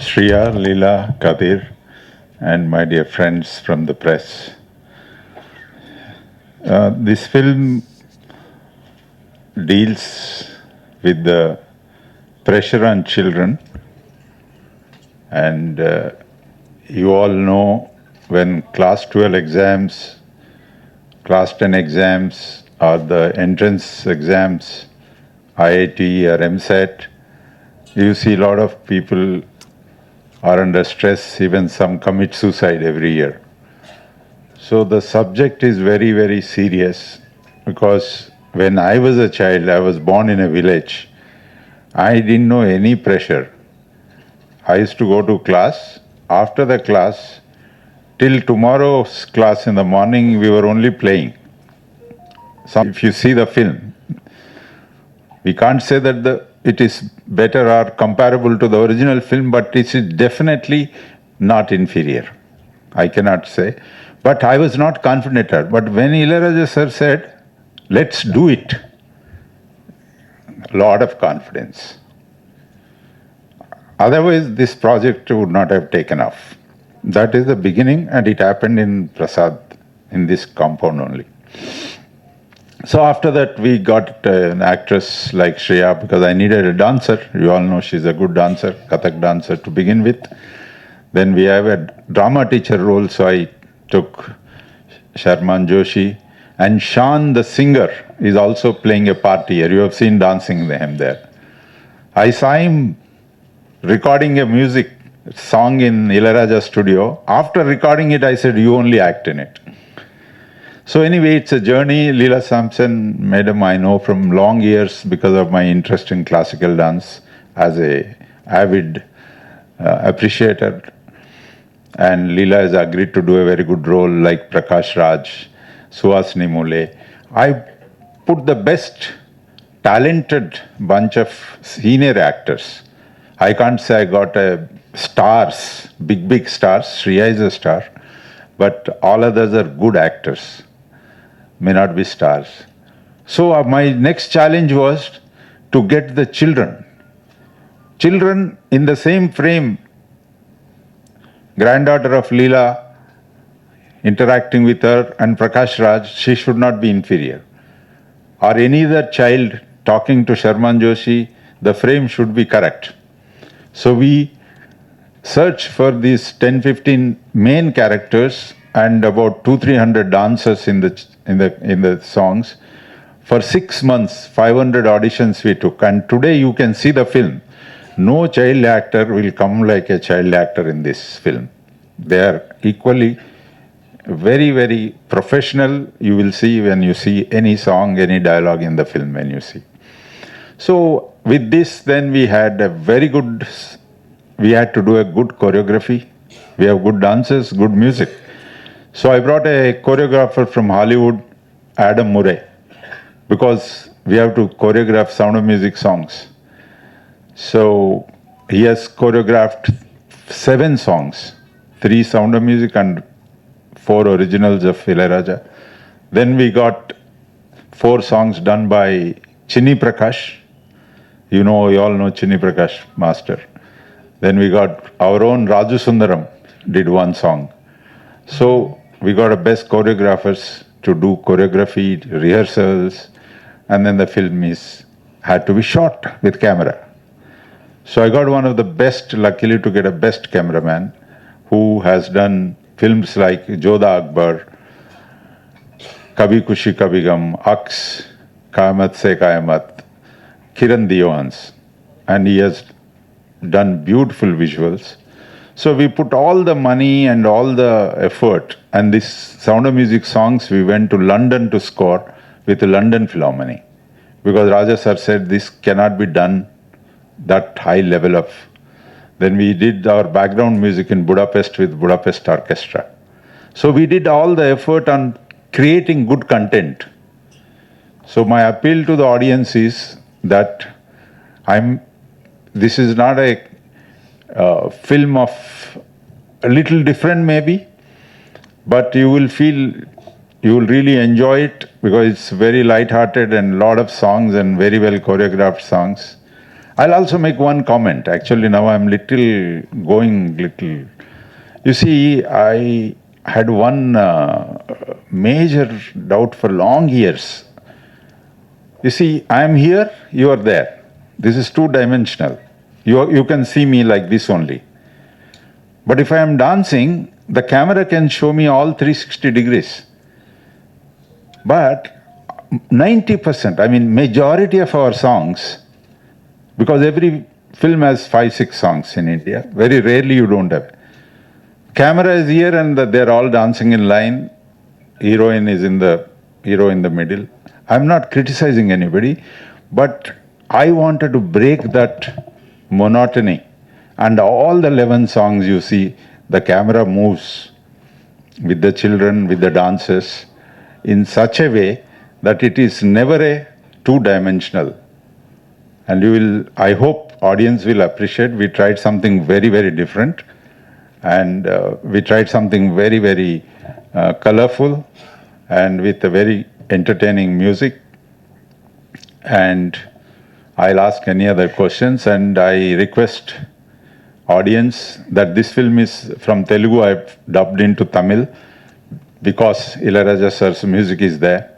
Shriya, Leela, Kadir, and my dear friends from the press. This film deals with the pressure on children, and you all know when class 12 exams, class 10 exams, or the entrance exams, IIT or MSET, you see a lot of people are under stress, even some commit suicide every year. So the subject is very, very serious because when I was a child, I was born in a village. I didn't know any pressure. I used to go to class. After the class, till tomorrow's class in the morning, we were only playing. So if you see the film, we can't say that it is better or comparable to the original film, but it is definitely not inferior. I cannot say. But I was not confident. But when Ilayaraja sir said, let's do it, a lot of confidence. Otherwise, this project would not have taken off. That is the beginning, and it happened in Prasad, in this compound only. So after that, we got an actress like Shriya, because I needed a dancer. You all know she's a good dancer, Kathak dancer to begin with. Then we have a drama teacher role, so I took Sharman Joshi. And Shan, the singer, is also playing a part here. You have seen dancing him there. I saw him recording a music song in Ilayaraja studio. After recording it, I said, you only act in it. So anyway, it's a journey. Leela Samson, madam, I know from long years because of my interest in classical dance as a avid appreciator. And Leela has agreed to do a very good role like Prakash Raj, Suhasini Mule. I put the best talented bunch of senior actors. I can't say I got stars, big stars. Shriya is a star. But all others are good actors. May not be stars. So my next challenge was to get the children. Children in the same frame, granddaughter of Leela, interacting with her, and Prakash Raj, she should not be inferior. Or any other child talking to Sharman Joshi, the frame should be correct. So we search for these 10-15 main characters and about 200-300 dancers in the songs. For 6 months, 500 auditions we took, and today you can see the film. No child actor will come like a child actor in this film. They are equally very, very professional. You will see when you see any song, any dialogue in the film when you see. So with this, then we had to do a good choreography. We have good dancers, good music. So I brought a choreographer from Hollywood, Adam Murray, because we have to choreograph Sound of Music songs. So he has choreographed 7 songs, 3 Sound of Music and 4 originals of Ilayaraja. Then we got 4 songs done by Chini Prakash. You all know Chini Prakash master. Then we got our own Raju Sundaram did 1 song. So we got a best choreographers to do choreography, rehearsals, and then the film had to be shot with camera. So I got one of the best, luckily to get a best cameraman who has done films like Jodha Akbar, Kabhi Kushi Kabhi Gum, Aks, Qayamat Se Qayamat, Kiran Diyans, and he has done beautiful visuals. So we put all the money and all the effort, and this Sound of Music songs we went to London to score with the London Philharmonic, because Raja sir said this cannot be done that high level of. Then we did our background music in Budapest with Budapest Orchestra. So we did all the effort on creating good content. So my appeal to the audience is that this is not a film of a little different maybe, but you will really enjoy it because it's very light-hearted and a lot of songs and very well choreographed songs. I'll also make one comment. Actually, now I'm going little. You see, I had one major doubt for long years. You see, I am here, you are there. This is two-dimensional. You can see me like this only. But if I am dancing, the camera can show me all 360 degrees. But 90%, I mean majority of our songs, because every film has 5-6 songs in India, very rarely you don't have. Camera is here and they're all dancing in line. Hero in the middle. I'm not criticizing anybody, but I wanted to break that monotony. And all the 11 songs you see, the camera moves with the children, with the dancers, in such a way that it is never a two-dimensional. And I hope audience will appreciate, we tried something very, very different. And we tried something very, very colorful and with a very entertaining music. And I'll ask any other questions, and I request audience that this film is from Telugu. I've dubbed into Tamil because Ilayaraja sir's music is there.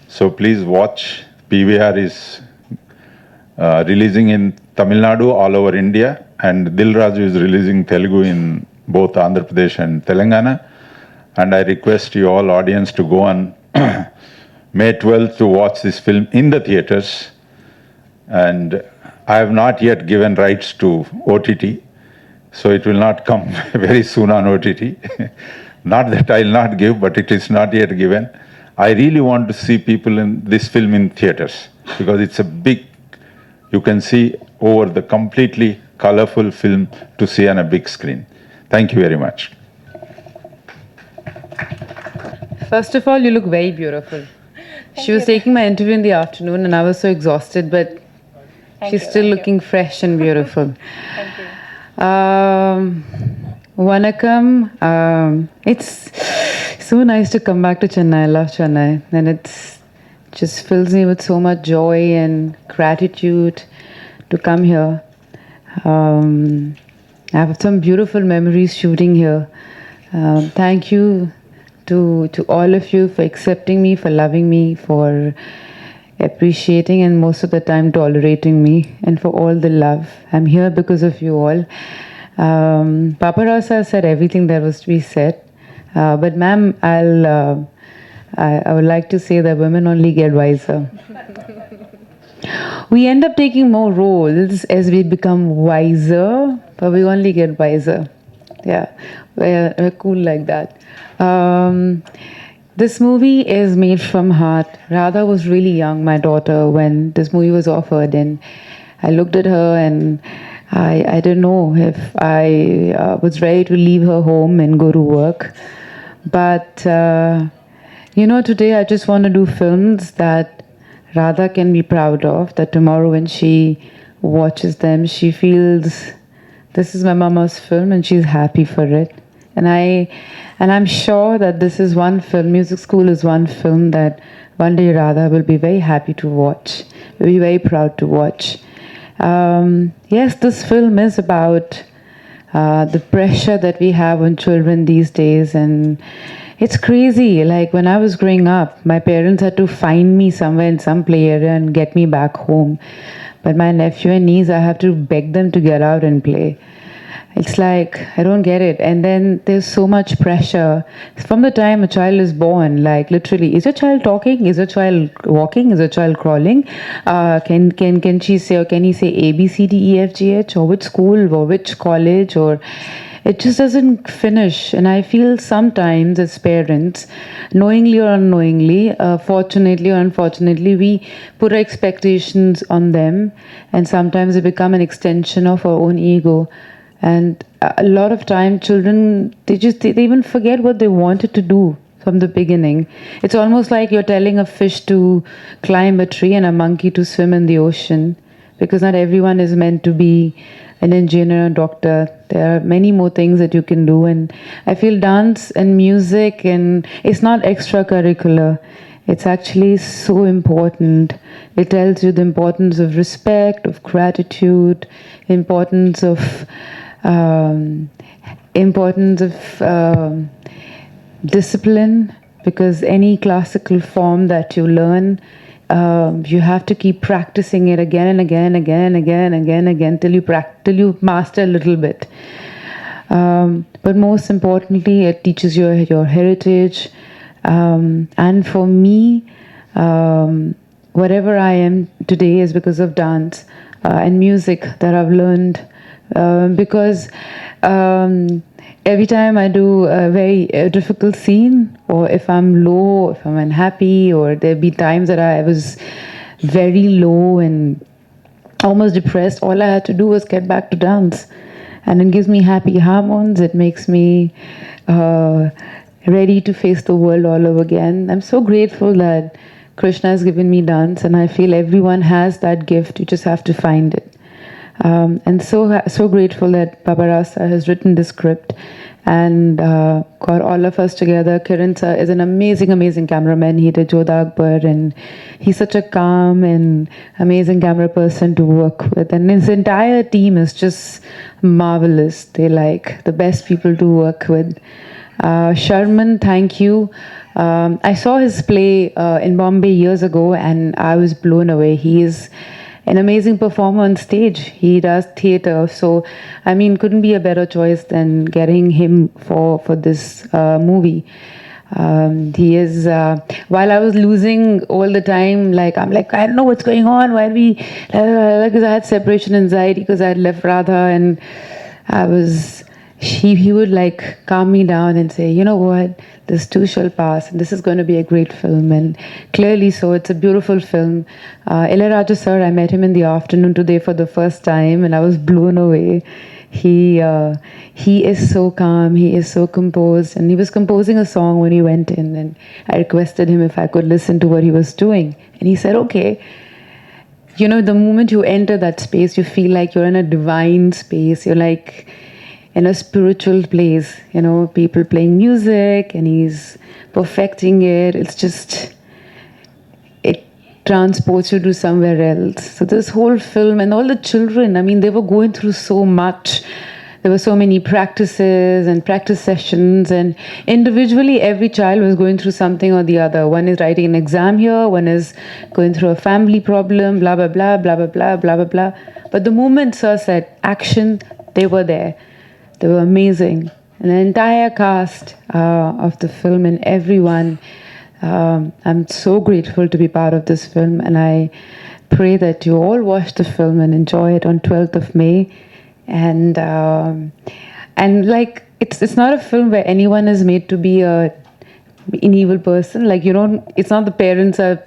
So please watch. PVR is releasing in Tamil Nadu, all over India, and Dil Raju is releasing Telugu in both Andhra Pradesh and Telangana. And I request you all audience to go on May 12th to watch this film in the theaters. And I have not yet given rights to OTT, so it will not come very soon on OTT. Not that I'll not give, but it is not yet given. I really want to see people in this film in theaters because it's a big, you can see over the completely colorful film to see on a big screen. Thank you very much. First of all, you look very beautiful. She was taking my interview in the afternoon and I was so exhausted, but she's still looking fresh and beautiful. Thank you. Vanakkam. It's so nice to come back to Chennai. I love Chennai. And it just fills me with so much joy and gratitude to come here. I have some beautiful memories shooting here. Thank you to all of you for accepting me, for loving me, for appreciating and most of the time tolerating me, and for all the love. I'm here because of you all. Papa Rasa said everything that was to be said. But ma'am, I would like to say that women only get wiser. We end up taking more roles as we become wiser, but we only get wiser. Yeah, we're cool like that. This movie is made from heart. Radha was really young, my daughter, when this movie was offered, and I looked at her and I didn't know if I was ready to leave her home and go to work. But, today I just want to do films that Radha can be proud of, that tomorrow when she watches them, she feels this is my mama's film and she's happy for it. And I'm sure that this is one film, Music School is one film that one day Radha will be very happy to watch, will be very proud to watch. Yes, this film is about the pressure that we have on children these days, and it's crazy. Like when I was growing up, my parents had to find me somewhere in some play area and get me back home. But my nephew and niece, I have to beg them to get out and play. It's like, I don't get it. And then there's so much pressure. From the time a child is born, like literally, is your child talking? Is your child walking? Is your child crawling? Can she say, or can he say A, B, C, D, E, F, G, H? Or which school, or which college? Or it just doesn't finish. And I feel sometimes as parents, knowingly or unknowingly, fortunately or unfortunately, we put our expectations on them. And sometimes they become an extension of our own ego. And a lot of time children, they even forget what they wanted to do from the beginning. It's almost like you're telling a fish to climb a tree and a monkey to swim in the ocean, because not everyone is meant to be an engineer, a doctor. There are many more things that you can do. And I feel dance and music, and it's not extracurricular. It's actually so important. It tells you the importance of respect, of gratitude, importance of um, importance of discipline. Because any classical form that you learn, you have to keep practicing it again and again and again and again and again and again till you master a little bit. But most importantly, it teaches you your heritage. And for me, whatever I am today is because of dance and music that I've learned. Because every time I do a very difficult scene, or if I'm low, if I'm unhappy, or there be times that I was very low and almost depressed, all I had to do was get back to dance. And it gives me happy hormones. It makes me ready to face the world all over again. I'm so grateful that Krishna has given me dance, and I feel everyone has that gift. You just have to find it. And so grateful that Baba Rasa has written this script and got all of us together. Kiran sir is an amazing cameraman. He did Jodha Akbar, and he's such a calm and amazing camera person to work with. And his entire team is just marvelous. They're like the best people to work with. Sharman, thank you. I saw his play in Bombay years ago, and I was blown away. He is an amazing performer on stage. He does theater, so I mean, couldn't be a better choice than getting him for this movie. He is. While I was losing all the time, I'm like, I don't know what's going on. Why are we? Because I had separation anxiety because I had left Radha, and I was. He would like calm me down and say, you know what, this too shall pass, and this is going to be a great film. And clearly so, it's a beautiful film. Ilayaraja sir, I met him in the afternoon today for the first time, and I was blown away. He is so calm, he is so composed, and he was composing a song when he went in, and I requested him if I could listen to what he was doing, and he said, okay. You know, the moment you enter that space, you feel like you're in a divine space. You're like in a spiritual place, you know, people playing music, and he's perfecting it. It's just, it transports you to somewhere else. So this whole film, and all the children, I mean, they were going through so much. There were so many practices and practice sessions, and individually every child was going through something or the other. One is writing an exam here, one is going through a family problem, blah, blah, blah, blah, blah, blah, blah, blah, blah. But the moment sir said action, they were there. They were amazing. And the entire cast of the film and everyone, I'm so grateful to be part of this film, and I pray that you all watch the film and enjoy it on 12th of May. And like, it's not a film where anyone is made to be an evil person. Like, you don't, it's not the parents are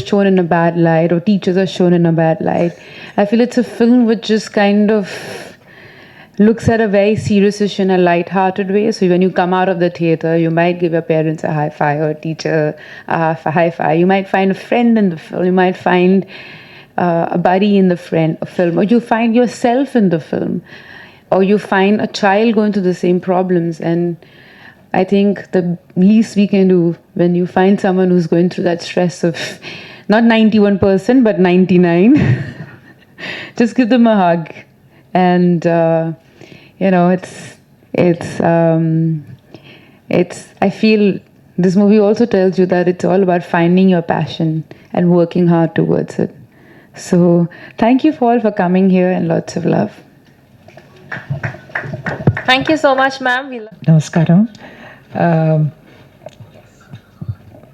shown in a bad light, or teachers are shown in a bad light. I feel it's a film which just kind of looks at a very serious issue in a light-hearted way. So when you come out of the theater, you might give your parents a high five, or a teacher a high five. You might find a friend in the film. You might find a buddy in the film, or you find yourself in the film, or you find a child going through the same problems. And I think the least we can do when you find someone who's going through that stress of not 91%, but 99, just give them a hug. And you know, I feel this movie also tells you that it's all about finding your passion and working hard towards it. So thank you all for coming here, and lots of love. Thank you so much, ma'am. Namaskaram.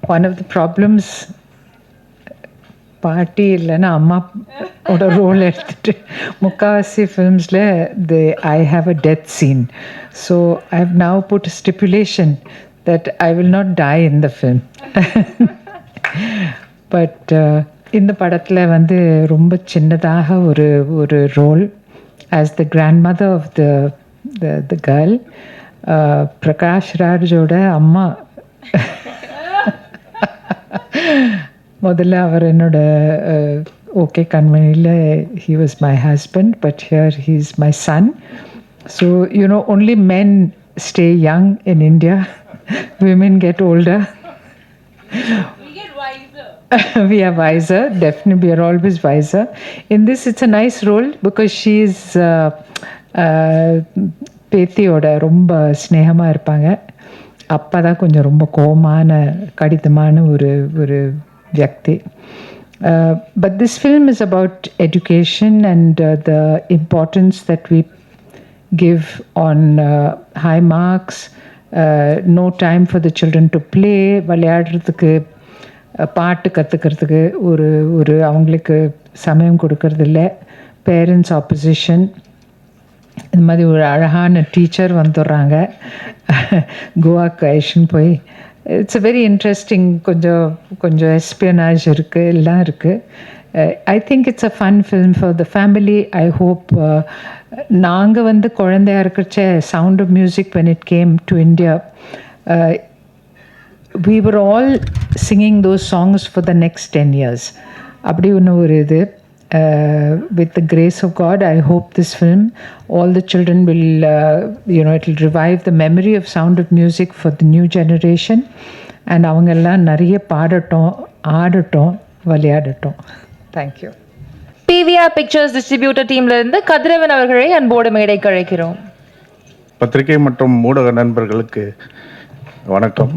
One of the problems party இல்லைன்னா அம்மாவோட role எடுத்துட்டு முக்காவாசி ஃபிலிம்ஸில் I have a death scene. So I have now put a stipulation that I will not die in the film. But இந்த படத்தில் வந்து ரொம்ப சின்னதாக ஒரு role as the grandmother of the girl. Prakash ராஜோட அம்மா. முதல்ல அவர் என்னோட ஓகே கண்மணியில் he was my husband, but here he's my son. So, you know, only men stay young in India. Women get older. We get wiser. We are wiser, definitely, we are always wiser. In this, it's a nice role because she is பேத்தியோட ரொம்ப ஸ்னேகமாக இருப்பாங்க. அப்பா தான் கொஞ்சம் ரொம்ப கோமான கடிதமான ஒரு ஒரு வியக்தி. But this film is about education and the importance that we give on high marks, no time for the children to play, விளையாடுறதுக்கு பாட்டு கற்றுக்கிறதுக்கு ஒரு ஒரு அவங்களுக்கு சமயம் கொடுக்கறதில்ல, பேரண்ட்ஸ் ஆப்போசிஷன். இந்த மாதிரி ஒரு அழகான டீச்சர் வந்துடுறாங்க கோவாக்கு ஐஷன் போய். இட்ஸ் அ வெரி இன்ட்ரெஸ்டிங், கொஞ்சம் கொஞ்சம் எஸ்பியனாஜ் இருக்குது, எல்லாம் இருக்குது. I think it's a fun film for the family. I hope நாங்கள் வந்து குழந்தையா இருக்கிறச்ச Sound of Music when it came to India, we were all singing those songs for the next 10 years. அப்படி ஒன்று ஒரு இது. With the grace of God, I hope this film, all the children will, it will revive the memory of Sound of Music for the new generation. And அவங்கெல்லாம் நிறைய பாடட்டும், ஆடட்டும், விளையாடட்டும். Thank you. PVR Pictures Distributor டீம்ல இருந்து கதிரவன் அவர்களை அன்போடு மேடைக்கு அழைக்கிறோம். பத்திரிகை மற்றும் ஊடக நண்பர்களுக்கு வணக்கம்.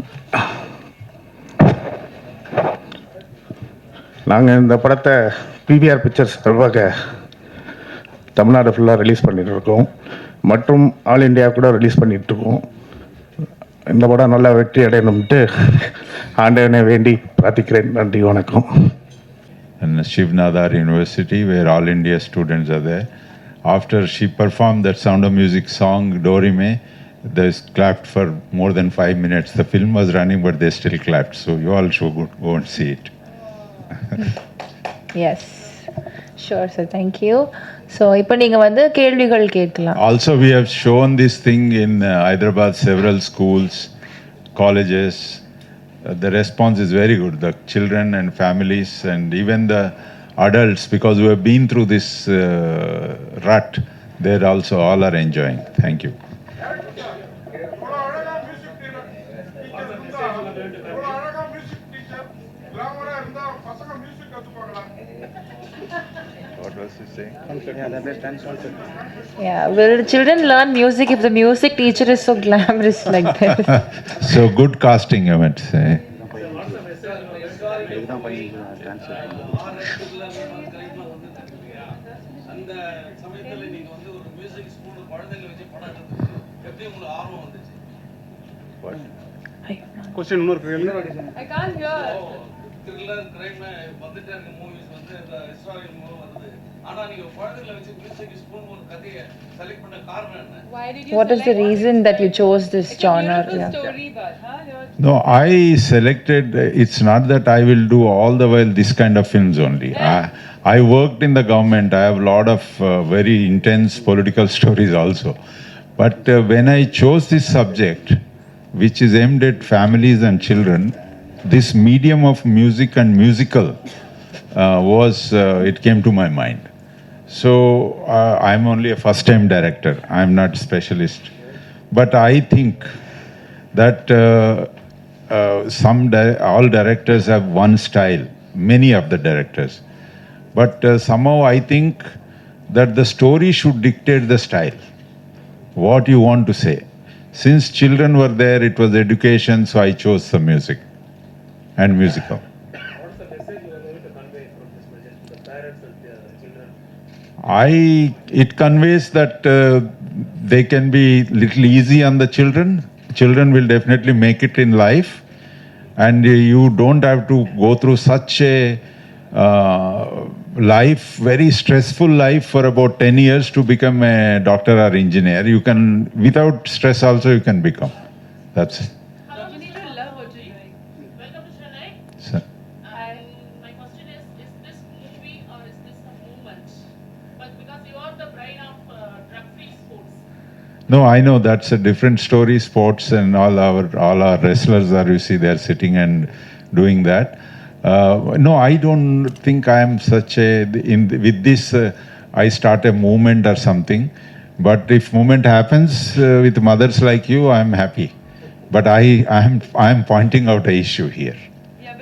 நாங்கள் இந்த படத்தை பிவிஆர் பிக்சர்ஸ் சார்பாக தமிழ்நாடு ஃபுல்லாக ரிலீஸ் பண்ணிகிட்ருக்கோம் மற்றும் ஆல் இண்டியா கூட ரிலீஸ் பண்ணிகிட்ருக்கோம். இந்த படம் நல்லா வெற்றி அடையணும்ட்டு ஆண்டவனை வேண்டி பிரார்த்திக்கிறேன். நன்றி, வணக்கம். And Shivnadar University, where all India students are there. After she performed that Sound of Music song, Dorime, they clapped for more than 5 minutes. The film was running, but they still clapped. So you all should go and see it. Yes. Sure, sir. Thank you. So, இப்போ நீங்க வந்து கேள்விகள் கேட்கலாம். Also, we have shown this thing in Hyderabad, several schools, colleges. The response is very good. The children and families and even the adults, because we have been through this rut, they're also all are enjoying. Thank you. What was he saying? Yeah, will the children learn music if the music teacher is so glamorous like that? So good casting, I might say. Question இன்னொரு கேள்வி. I can't hear. Thriller crime வந்துட்டே இருக்க movies வந்து இந்த historical movie வருது. ஆனா நீங்க குழந்தைகளை வச்சு மியூசிக் ஸ்பூன் ஒரு கதையை செலக்ட் பண்ண காரணம் என்ன? What is the reason that you chose this genre? Yeah. No, I selected, it's not that I will do all the while this kind of films only. I worked in the government. I have a lot of very intense political stories also. But when I chose this subject, which is aimed at families and children, this medium of music and musical it came to my mind. So I'm only a first-time director. I'm not specialist. But I think that all directors have one style, many of the directors. But somehow I think that the story should dictate the style, what you want to say. Since children were there, it was education, so I chose the music and musical. What's the message you are going to convey from this message to the parents and the children? It conveys that they can be little easy on the children. Children will definitely make it in life, and you don't have to go through such a life, very stressful life for about 10 years to become a doctor or engineer. You can, without stress also you can become. That's it. You need to love what you're doing. Welcome to Chennai. So, My question is this movie or is this a movement? But because you are the bride of drug-free sports. no, I know that's a different story. Sports and all our wrestlers are, you see, they're sitting and doing that. No, I don't think I am such a. With this, I start a movement or something. But if movement happens with mothers like you, I am happy. But I am pointing out a issue here. Yeah,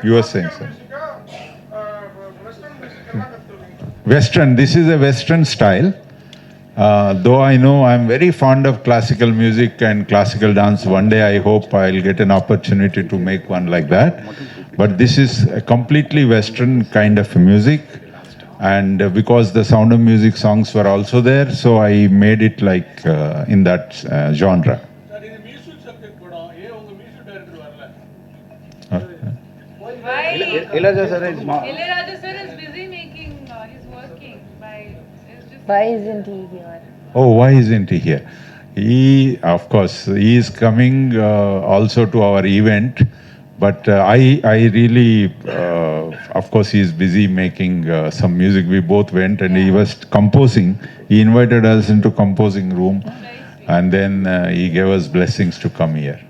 You were saying so. Western. This is a Western style. Though I know I'm very fond of classical music and classical dance. One day I hope I'll get an opportunity to make one like that. But this is a completely Western kind of music. And because the Sound of Music songs were also there, so I made it like in that genre. Sir இது music subject படம் ஏன் உங்க music director வரல? Ilaja sir is Ilayaraja sir is busy making, he's working. Why isn't he here? Oh, why isn't he here? He, of course, he is coming also to our event, but I really, of course, he is busy making some music. We both went and he was composing. He invited us into composing room, and then he gave us blessings to come here.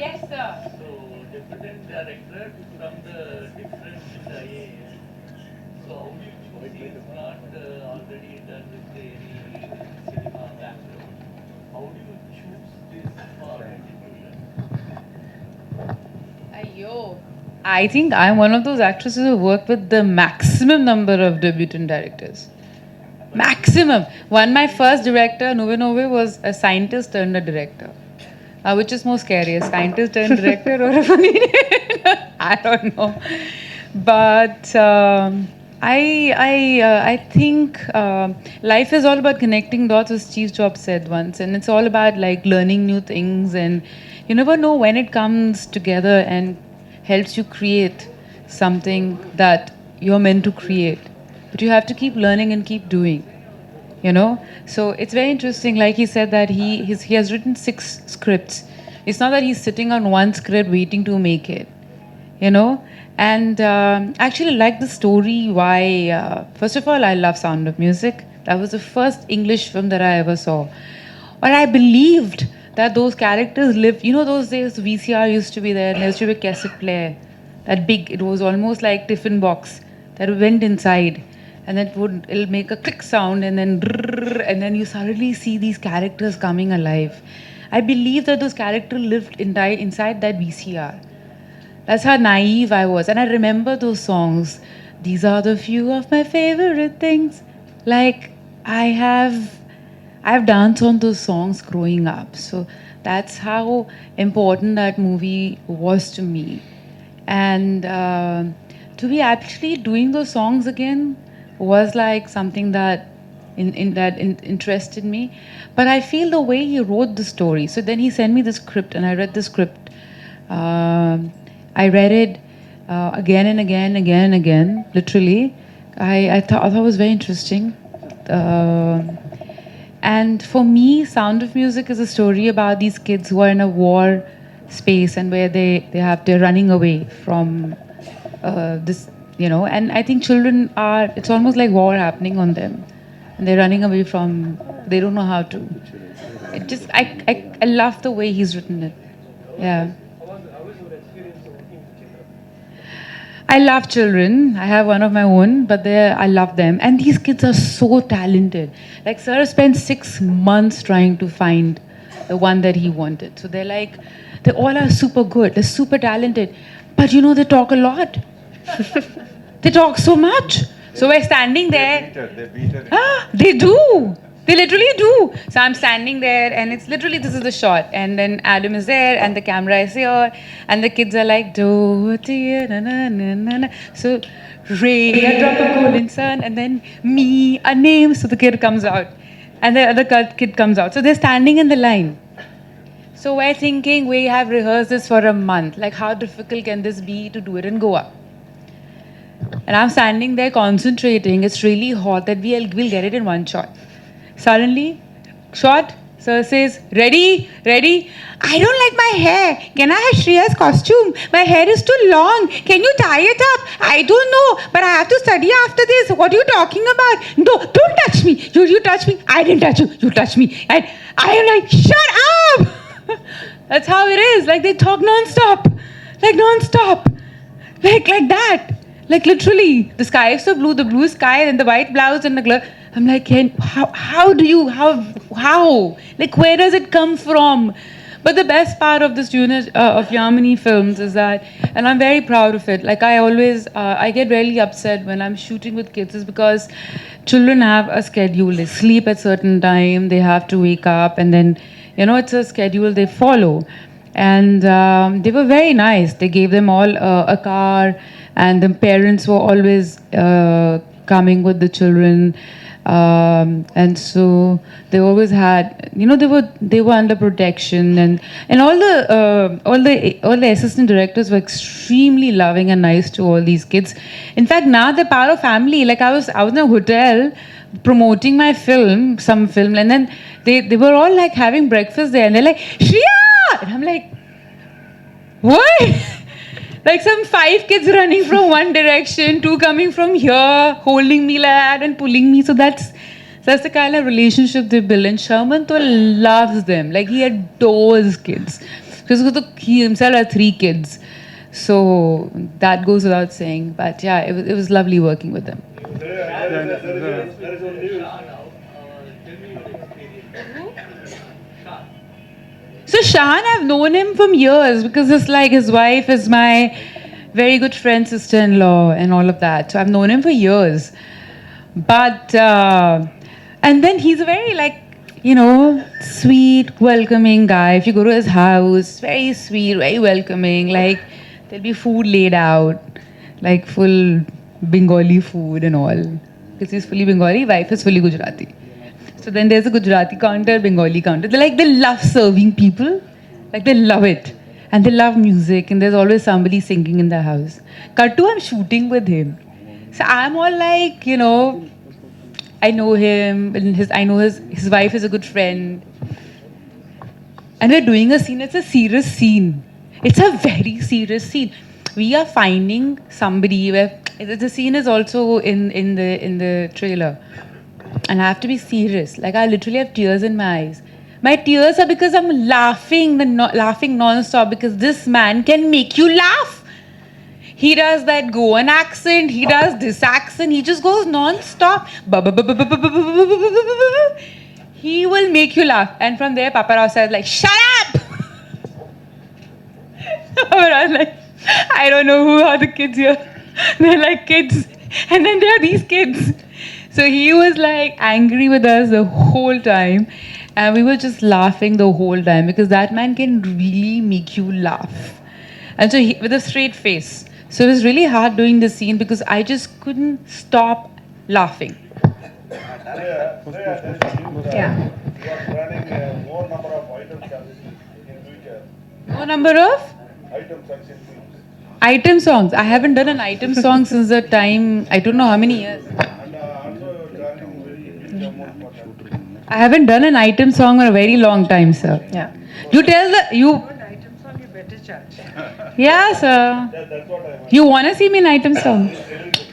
Yes, sir. So deputy director from the different IAS. So how do you choose? It is not already done with any cinema background. How do you choose this for execution? Ayyo. I think I'm one of those actresses who work with the maximum number of debutant directors. Maximum. My first director, Nove, was a scientist turned a director. Which is more scary, a scientist turned director or a funny I don't know. But I think life is all about connecting dots, as Chief Jobs said once, and it's all about like learning new things, and you never know when it comes together and helps you create something that you're meant to create. But you have to keep learning and keep doing. You know, so it's very interesting. Like he said that he has written 6 scripts. It's not that he's sitting on one script waiting to make it. You know, and actually like the story. Why? First of all, I love Sound of Music. That was the first English film that I ever saw. But I believed that those characters lived. You know, those days VCR used to be there, and there used to be a cassette player. That big. It was almost like tiffin box that went inside. And it'll make a click sound, and then you suddenly see these characters coming alive. I believe that those characters lived inside that VCR. That's how naive I was. And I remember those songs. These are the few of my favorite things. Like, I've danced on those songs growing up. So that's how important that movie was to me. And to be actually doing those songs again was like something that interested me. But I feel the way he wrote the story. So then he sent me the script, and I read the script. I read it again and again, literally. I thought it was very interesting. And for me, Sound of Music is a story about these kids who are in a war space, and where they're running away from this. You know, and I think children it's almost like war happening on them. And they're running away from, they don't know how to. I love the way he's written it. Yeah. I love children. I have one of my own, but I love them. And these kids are so talented. Like, sir spent 6 months trying to find the one that he wanted. So they all are super good. They're super talented. But you know, they talk a lot. They talk so much. So we're standing there. They beat her. They do. They literally do. So I'm standing there, and it's literally, this is the shot. And then Adam is there, and the camera is here, and the kids are like, do dear, na na na na na. So Ray, a drop of golden sun, and then me, a name. So the kid comes out, and the other kid comes out. So they're standing in the line. So we're thinking, we have rehearsed this for a month. Like, how difficult can this be to do it and go up? And I'm standing there concentrating. It's really hot that we'll get it in one shot. Suddenly, shot, sir says, ready? I don't like my hair. Can I have Shriya's costume? My hair is too long. Can you tie it up? I don't know, but I have to study after this. What are you talking about? No, don't touch me. You touch me. I didn't touch you. You touched me. And I am like, shut up. That's how it is. Like, they talk non-stop. Like that. Like, literally, the sky is so blue, the blue sky, and the white blouse and the glove. I'm like, how? Like, where does it come from? But the best part of this unit of Yamini films is that, and I'm very proud of it. Like I always, I get really upset when I'm shooting with kids, is because children have a schedule. They sleep at certain time. They have to wake up, and then, you know, it's a schedule they follow. And they were very nice. They gave them all a car, and the parents were always coming with the children. And so they always had, you know, they were under protection, and all the assistant directors were extremely loving and nice to all these kids. In fact, now they're part of family. Like I was in a hotel promoting my film, some film, and then they were all like having breakfast there, and they're like, Shriya, and I'm like, what? Like some 5 kids running from one direction, 2 coming from here, holding me like that and pulling me. So that's the kind of relationship they build. And Sherman though loves them. Like he adores kids. Because he himself had 3 kids. So that goes without saying. But yeah, it was lovely working with them. So Shan, I've known him from years because it's like his wife is my very good friend, sister-in-law, and all of that. So I've known him for years. But and then he's a very like, you know, sweet, welcoming guy. If you go to his house, very sweet, very welcoming. Like there'll be food laid out, like full Bengali food and all. Because he's fully Bengali, wife is fully Gujarati. So then there's a Gujarati counter, Bengali counter. They love serving people. Like they love it. And they love music. And there's always somebody singing in the house. Kattu, I'm shooting with him. So I'm all like, you know, I know him. And I know his wife is a good friend. And we're doing a scene. It's a serious scene. It's a very serious scene. We are finding somebody where the scene is also in the trailer. And I have to be serious. Like I literally have tears in my eyes. My tears are because I'm laughing non-stop because this man can make you laugh. He does that Goan accent. He does this accent. He just goes non-stop. He will make you laugh. And from there, Papa Rao says like, shut up! I was like, I don't know who are the kids here. They're like kids. And then there are these kids. So he was like angry with us the whole time. And we were just laughing the whole time because that man can really make you laugh. And so with a straight face. So it was really hard doing the scene because I just couldn't stop laughing. Yeah. More number of items in future. More number of? Item songs. I haven't done an item song since the time, I don't know how many years. I haven't done an item song for a very long time, sir. Yeah. You tell Item song, you better charge. Yeah, sir. You want to see me in item song?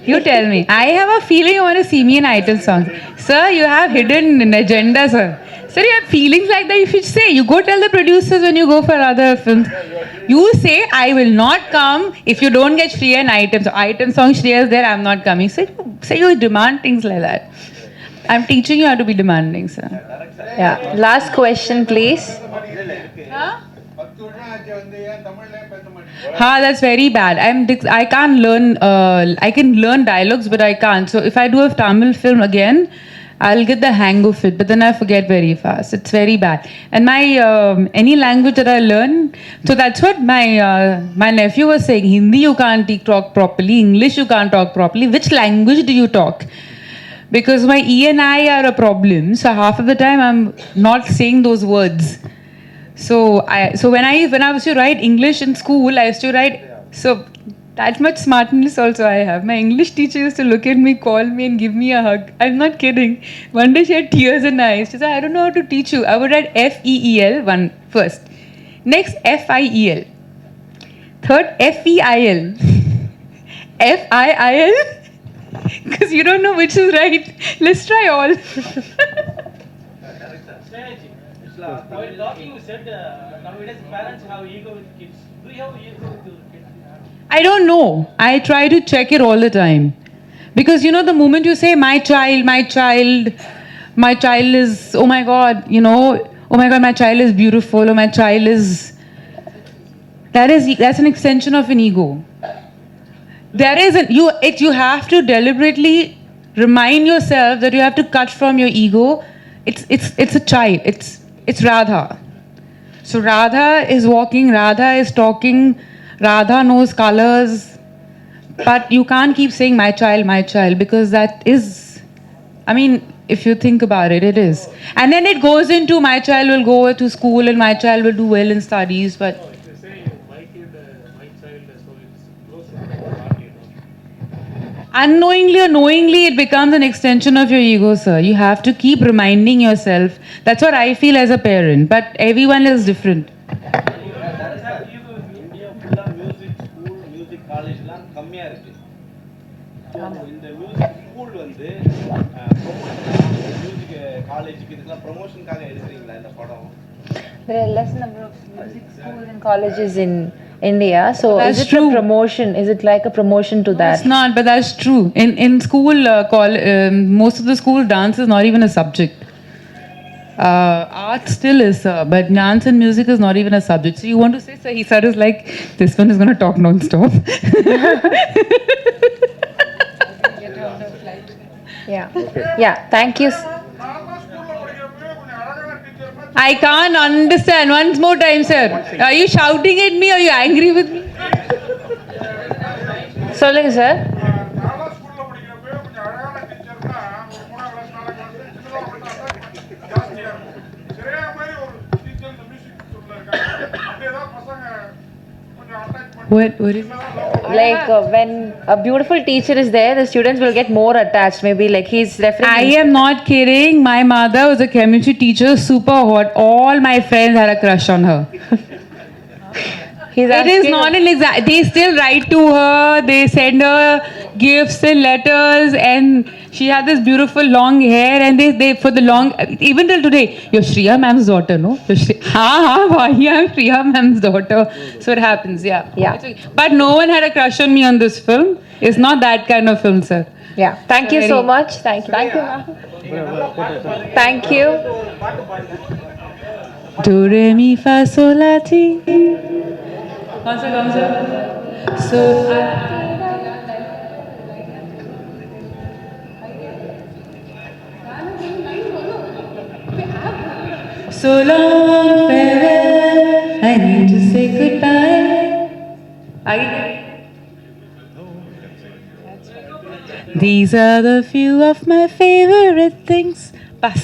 You tell me. I have a feeling you want to see me in item song. Sir, you have hidden an agenda, sir. Sir, you have feelings like that, you should say. You go tell the producers when you go for other films. You say, I will not come if you don't get Shriya an item. So item song, Shriya is there, I'm not coming. So you demand things like that. I'm teaching you how to be demanding, sir. Yeah. Last question, please. Huh? That's very bad. I can't learn. I can learn dialogues, but I can't. So if I do a Tamil film again, I'll get the hang of it. But then I forget very fast. It's very bad. And my any language that I learn, so that's what my nephew was saying. Hindi you can't talk properly. English you can't talk properly. Which language do you talk? Because my E and I are a problem. So half of the time I'm not saying those words. So when I used to write English in school, I used to write, so that much smartness also I have. My English teacher used to look at me, call me and give me a hug. I'm not kidding. One day she had tears in her eyes. She said, I don't know how to teach you. I would write F-E-E-L first. Next, F-I-E-L. Third, F-E-I-L. F-I-I-L. Because you don't know which is right. Let's try all. While talking, you said nowadays parents have ego with kids. Do you have ego with your kids? I don't know. I try to check it all the time. Because you know, the moment you say my child is, oh my God, you know, oh my God, my child is beautiful, or my child is. That's an extension of an ego. There is you have to deliberately remind yourself that you have to cut from your ego. It's a child. It's Radha. So Radha is walking, Radha is talking, Radha knows colors, but you can't keep saying my child, because that is, I mean, if you think about it, it is. And then it goes into my child will go to school and my child will do well in studies, but If you say my kid, my child, so it's close to the heart, unknowingly or knowingly it becomes an extension of your ego, sir. You have to keep reminding yourself. That's what I feel as a parent, but everyone is different. India ஃபுல்லாக music school music காலேஜ்லாம் கம்மியாக இருக்குது. So இந்த music school வந்து music காலேஜுக்கு இதுக்கெல்லாம் ப்ரொமோஷனுக்காக எடுக்கிறீங்களா இந்த படம்? There are less number of music schools and colleges in India. So That's is it true. a promotion? Is it like a promotion to that? It's not, but that's true. In school, most of the school dance is not even a subject. Art still is, but dance and music is not even a subject. So you want to say, sir, he said is like, this one is going to talk non-stop. Yeah. Yeah. Thank you. I can't understand. Once more time, sir. Are you shouting at me or are you angry with me? சொல்லுங்க sir. நான்லாம் ஸ்கூல்ல படிக்கிறப்ப கொஞ்சம் அழகான டீச்சர்னா ஒரு 3ஆம் class 4ஆம் class ஜாஸ்தியா இருக்கும். சரியா மாதிரி ஒரு டீச்சர் இந்த மியூசிக் ஸ்கூல்ல இருக்காங்க. அப்படியே தான் பசங்க கொஞ்சம் attach What is Like when a beautiful teacher is there, the students will get more attached. Maybe like he's referring. I am not kidding. My mother was a chemistry teacher, super hot. All my friends had a crush on her. He's It is asking- not an exact. They still write to her. They send her gifts and letters, and she had this beautiful long hair. And they for the long, even till today, you're Shriya ma'am's daughter, no? You're I'm Shriya ma'am's daughter. So it happens, yeah. Yeah. It's okay. But no one had a crush on me on this film. It's not that kind of film, sir. Yeah. Thank you so much. Thank you. Thank you, ma'am. Thank you. Do re mi fa sol la ti. Kaun sa? So so long farewell. I need to say goodbye. These are the few of my favorite things. Bas.